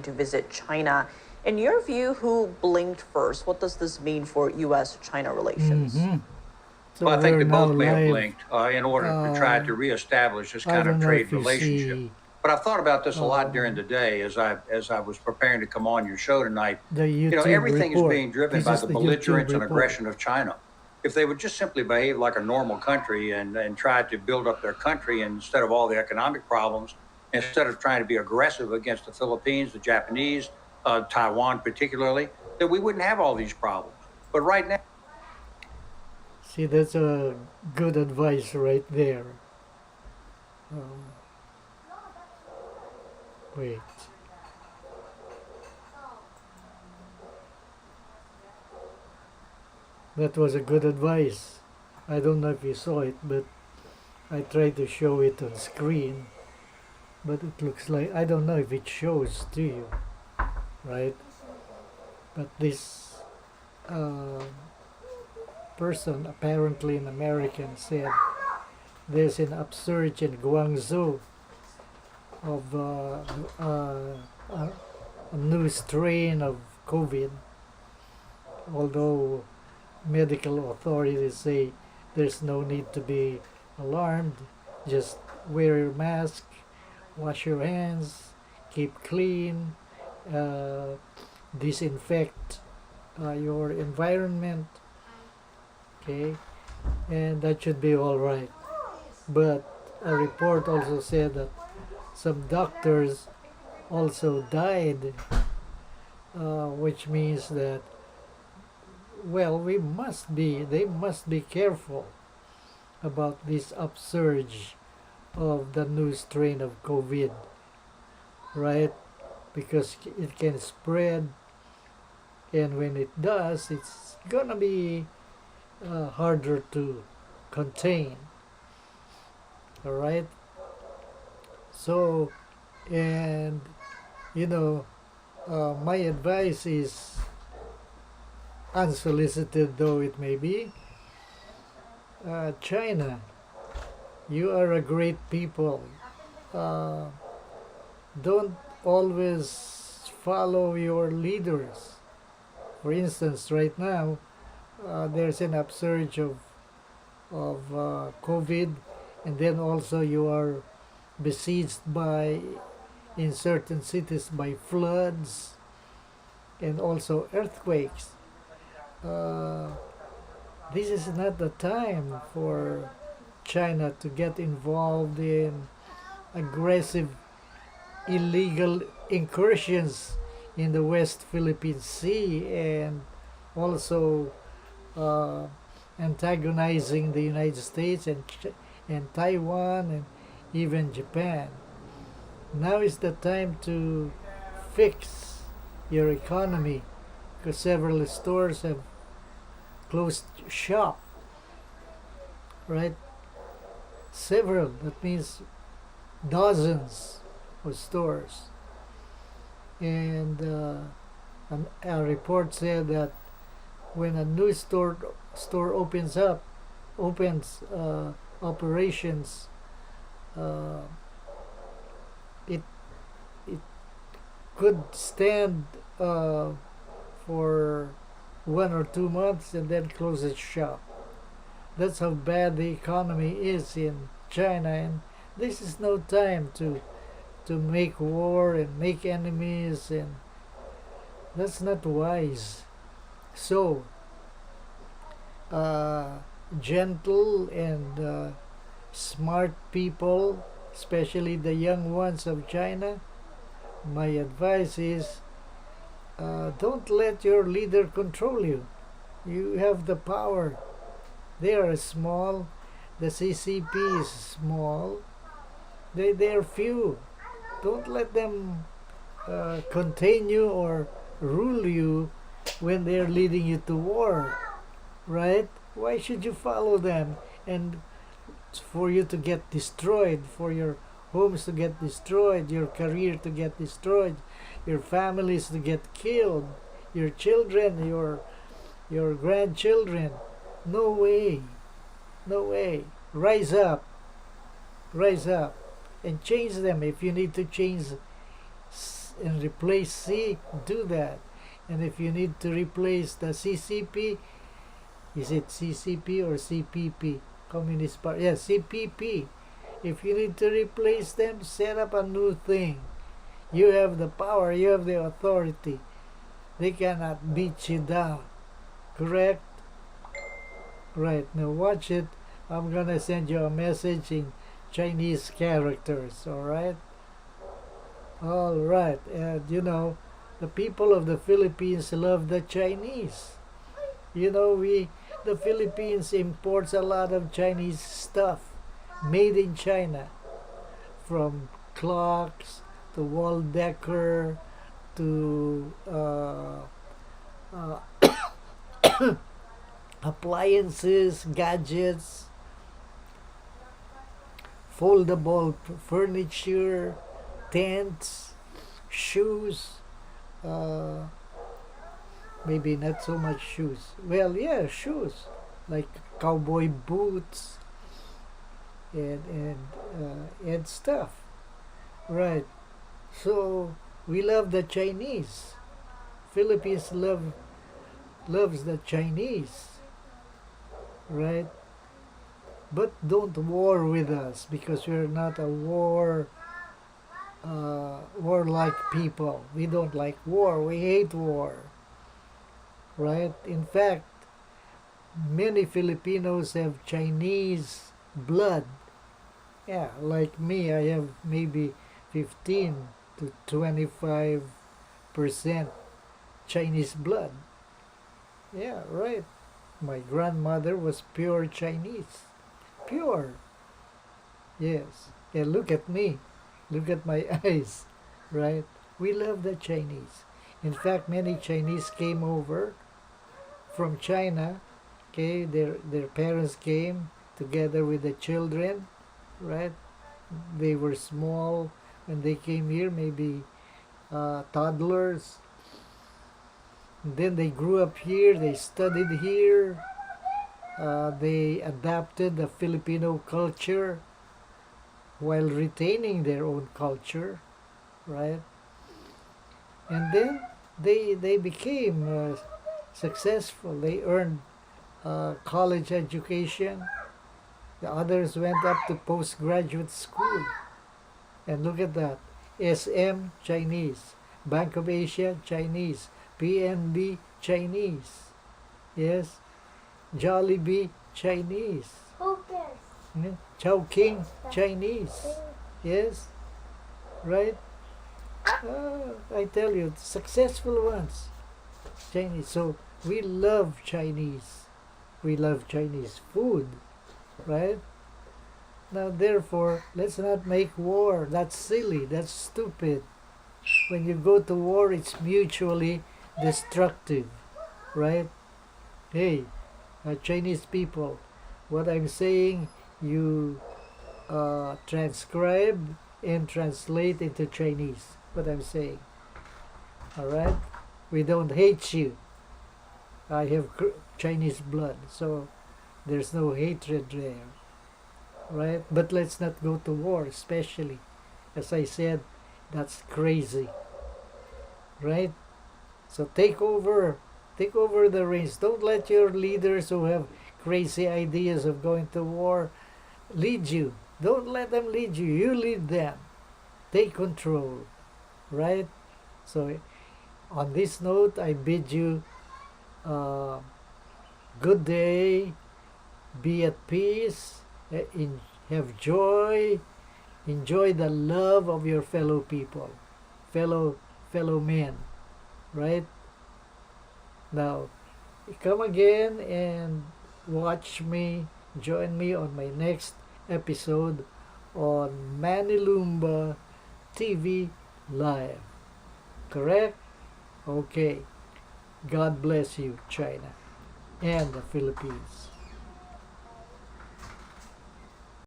to visit China. In your view, who blinked first? What does this mean for U.S.-China relations? So Well, I think we're they now both may have live. blinked in order to try to reestablish this I kind don't of know trade if you relationship. see But I've thought about this a lot during the day as I was preparing to come on your show tonight. the You know, YouTube everything is report. being driven This by is the the YouTube belligerence and report. aggression of China. If they would just simply behave like a normal country and try to build up their country instead of all the economic problems, instead of trying to be aggressive against the Philippines, the Japanese, Taiwan particularly, then we wouldn't have all these problems. But right now, See, that's a good advice right there. Wait. That was a good advice. I don't know if you saw it, but I tried to show it on screen. But it looks like, I don't know if it shows to you, right? But this person, apparently an American, said there's an upsurge in Guangzhou of a new strain of COVID, although medical authorities say there's no need to be alarmed. Just wear your mask, wash your hands, keep clean, disinfect your environment, okay, and that should be all right. But a report also said that some doctors also died, which means that, well, they must be careful about this upsurge of the new strain of COVID, right? Because it can spread, and when it does, it's gonna be harder to contain. All right. So, and you know, my advice is, unsolicited though it may be, China, you are a great people. Don't always follow your leaders. For instance, right now, there's an upsurge of COVID, and then also you are besieged by, in certain cities, by floods and also earthquakes. This is not the time for China to get involved in aggressive illegal incursions in the West Philippine Sea, and also antagonizing the United States and Taiwan and even Japan. Now is the time to fix your economy, because several stores have closed shop, right? Several, that means dozens of stores. And a report said that when a new store opens operations, it could stand for 1 or 2 months and then close its shop. That's how bad the economy is in China, and this is no time to make war and make enemies, and that's not wise. So, gentle and smart people, especially the young ones of China, my advice is, don't let your leader control you. You have the power. They are small. The CCP is small. They are few. Don't let them contain you or rule you when they're leading you to war, right? Why should you follow them and for you to get destroyed, for your homes to get destroyed, your career to get destroyed, your families to get killed, your children, your grandchildren? No way. No way. Rise up. Rise up and change them if you need to change and replace C, do that. And if you need to replace the CCP, is it CCP or CPP? Communist Party. Yeah, CPP. If you need to replace them, set up a new thing. You have the power, you have the authority. They cannot beat you down. Correct? Right, now watch it. I'm gonna send you a message in Chinese characters, alright? Alright, and you know, the people of the Philippines love the Chinese. You know, the Philippines imports a lot of Chinese stuff made in China. From clocks to wall decor to appliances, gadgets, foldable furniture, tents, shoes, maybe not so much shoes. Well, yeah, shoes like cowboy boots and stuff. Right. So we love the Chinese. Philippines loves the Chinese. Right? But don't war with us because we're not a warlike people. We don't like war. We hate war. Right? In fact, many Filipinos have Chinese blood. Yeah, like me, I have maybe 15 to 25% Chinese blood. Yeah, right. My grandmother was pure Chinese. Pure. Yes. And look at me. Look at my eyes. Right? We love the Chinese. In fact, many Chinese came over from China. Okay, their parents came together with the children. Right? They were small when they came here, maybe toddlers. Then they grew up here, they studied here, they adapted the Filipino culture while retaining their own culture, right? And then they became successful. They earned college education. The others went up to postgraduate school. And look at that. SM, Chinese. Bank of Asia, Chinese. PNB, Chinese. Yes. Jollibee, Chinese. Chowking, Chinese. Yes. Right? I tell you, successful ones. Chinese. So we love Chinese. We love Chinese food. Right? Now, therefore, let's not make war. That's silly. That's stupid. When you go to war, it's mutually destructive. Right? Hey, Chinese people, what I'm saying, you transcribe and translate into Chinese. What I'm saying. Alright? We don't hate you. I have Chinese blood, so there's no hatred there. Right? But let's not go to war, especially. As I said, that's crazy. Right? So take over the reins. Don't let your leaders who have crazy ideas of going to war lead you. Don't let them lead you. You lead them. Take control. Right? So on this note, I bid you good day. Be at peace. Have joy. Enjoy the love of your fellow people. Fellow men. Right? Now, come again and watch me, join me on my next episode on Manilumba TV Live. Correct? Okay. God bless you, China and the Philippines.